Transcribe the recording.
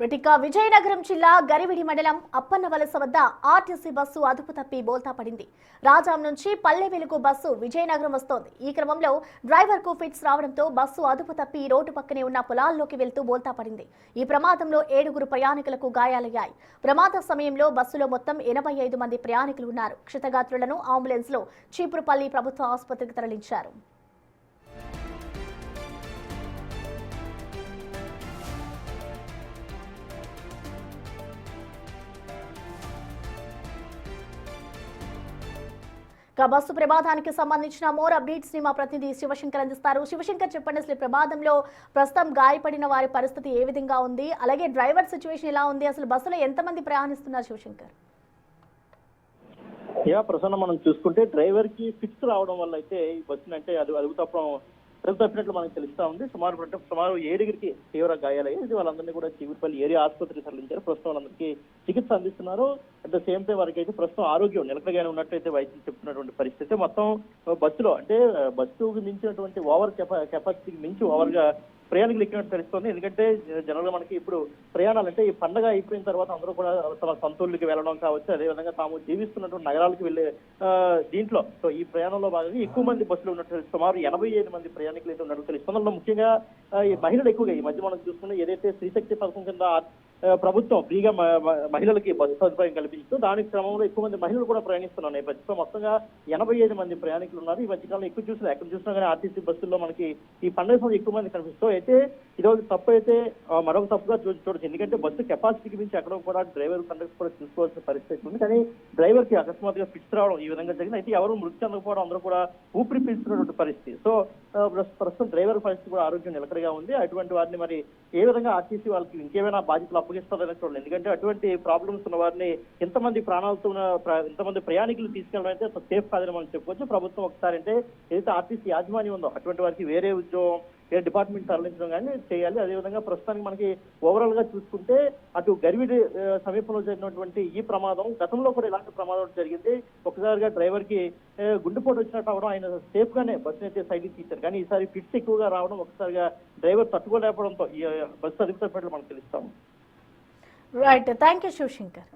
ఇక విజయనగరం జిల్లా గరివిడి మండలం అప్పన్నవలస వద్ద ఆర్టీసీ బస్సు అదుపు తప్పి బోల్తా పడింది. రాజాం నుంచి పల్లె వెలుగు బస్సు విజయనగరం వస్తోంది. ఈ క్రమంలో డ్రైవర్ కు ఫిట్స్ రావడంతో బస్సు అదుపు తప్పి రోడ్డు పక్కనే ఉన్న పొలాల్లోకి వెళ్తూ బోల్తా పడింది. ఈ ప్రమాదంలో 7 ప్రయాణికులకు గాయాలయ్యాయి. ప్రమాద సమయంలో బస్సులో మొత్తం 85 మంది ప్రయాణికులు ఉన్నారు. క్షతగాత్రులను అంబులెన్స్ లో చీపురుపల్లి ప్రభుత్వ ఆసుపత్రికి తరలించారు. బస్సు ప్రమాదానికి సంబంధించిన మోర్ అప్డేట్స్ ని మా ప్రతినిధి శివశంకర్ అందిస్తారు. శివశంకర్, చెప్పండి, అసలు ప్రమాదంలో ప్రస్తుతం గాయపడిన వారి పరిస్థితి ఏ విధంగా ఉంది, అలాగే డ్రైవర్ సిచ్యువేషన్ ఎలా ఉంది, అసలు బస్సులో ఎంతమంది ప్రయాణిస్తున్నారు శివశంకర్? ప్రసన్న, మనం చూసుకుంటే డ్రైవర్ కి ఫిక్స్ రావడం వల్ల అయితే ఈ బస్సుని అంటే అదుపు తప్పినట్లు మనకు తెలుస్తా ఉంది. సుమారు 7 తీవ్ర గాయాలయ్యాయి. వాళ్ళందరినీ కూడా చీపురుపల్లి ఏరియా ఆసుపత్రికి తరలించారు. ప్రస్తుతం వాళ్ళందరికీ చికిత్స అందిస్తున్నారు. అట్ ద సేమ్ టైం వారికి అయితే ప్రస్తుతం ఆరోగ్యం నిలకడగానే ఉన్నట్టయితే వైద్యులు చెప్తున్నటువంటి పరిస్థితి. మొత్తం బస్సులో అంటే బస్సుకు మించినటువంటి ఓవర్ కెపాసిటీకి మించి ఓవర్ గా ప్రయాణికులు ఎక్కినట్టు తెలుస్తోంది. ఎందుకంటే జనరల్ గా మనకి ఇప్పుడు ప్రయాణాలు అంటే ఈ పండగ అయిపోయిన తర్వాత అందరూ కూడా తమ సొంతూళ్ళకి వెళ్ళడం కావచ్చు, అదేవిధంగా తాము జీవిస్తున్నటువంటి నగరాలకు వెళ్లే దీంట్లో సో ఈ ప్రయాణంలో భాగంగా ఎక్కువ మంది బస్సులు ఉన్నట్టు సుమారు 85 మంది ప్రయాణికులు అయితే ఉన్నట్టు తెలుస్తుంది. అందులో ముఖ్యంగా ఈ మహిళలు ఎక్కువగా ఈ మధ్య మనం చూసుకున్న ఏదైతే స్త్రీశక్తి పథకం కింద ప్రభుత్వం ఫ్రీగా మహిళలకి బస్సు సదుపాయం కల్పిస్తూ దాని క్రమంలో ఎక్కువ మంది మహిళలు కూడా ప్రయాణిస్తున్న నేపథ్యంలో మొత్తంగా 85 మంది ప్రయాణికులు ఉన్నారు. ఈ మధ్యకాలంలో ఎక్కువ చూసినా ఎక్కడ చూసినా కానీ ఆర్టీసీ బస్సుల్లో మనకి ఈ పండుగ సమయంలో ఎక్కువ మంది కనిపిస్తూ అయితే ఈరోజు తప్పు అయితే మరొక తప్పుగా చూడొచ్చు. ఎందుకంటే బస్సు కెపాసిటీకి మించి ఎక్కడ కూడా డ్రైవర్ కండక్టర్ కూడా చూసుకోవాల్సిన పరిస్థితి ఉంది. కానీ డ్రైవర్ కి అకస్మాత్తుగా ఫిట్స్ రావడం ఈ విధంగా జరిగింది. అయితే ఎవరు మృతి చెందకపోవడం, అందరూ కూడా ఊపిరి పీల్చుకున్నటువంటి పరిస్థితి. సో ప్రస్తుతం డ్రైవర్ పరిస్థితి కూడా ఆరోగ్యం నిలకడగా ఉంది. అటువంటి వారిని మరి ఏ విధంగా ఆర్టీసీ వాళ్ళకి ఇంకేమైనా బాధ్యతలు అప్పగిస్తుందని చూడండి. ఎందుకంటే అటువంటి ప్రాబ్లమ్స్ ఉన్న వారిని ఇంతమంది ప్రాణాలతో ఇంతమంది ప్రయాణికులు తీసుకెళ్ళడం అయితే సేఫ్ కాదని మనం చెప్పుకోవచ్చు. ప్రభుత్వం ఒకసారి అంటే ఏదైతే ఆర్టీసీ యాజమాన్యం ఉందో అటువంటి వారికి వేరే ఉద్యోగం డిపార్ట్మెంట్ తరలించడం కానీ చేయాలి. అదేవిధంగా ప్రస్తుతానికి మనకి ఓవరాల్ గా చూసుకుంటే అటు గరివిడి సమీపంలో జరిగినటువంటి ఈ ప్రమాదం గతంలో కూడా ఇలాంటి ప్రమాదం జరిగింది. ఒకసారిగా డ్రైవర్ కి గుండెపోటు వచ్చినట్టు అవడం, ఆయన సేఫ్ గానే బస్సు అయితే సైడ్కి తీశారు. కానీ ఈసారి ఫిట్స్ ఎక్కువగా రావడం, ఒకసారిగా డ్రైవర్ తట్టుకోలేకపోవడంతో ఈ బస్సు అదుపు తప్పినట్లు మనకు తెలుస్తాము. Right, thank you Shivshankar.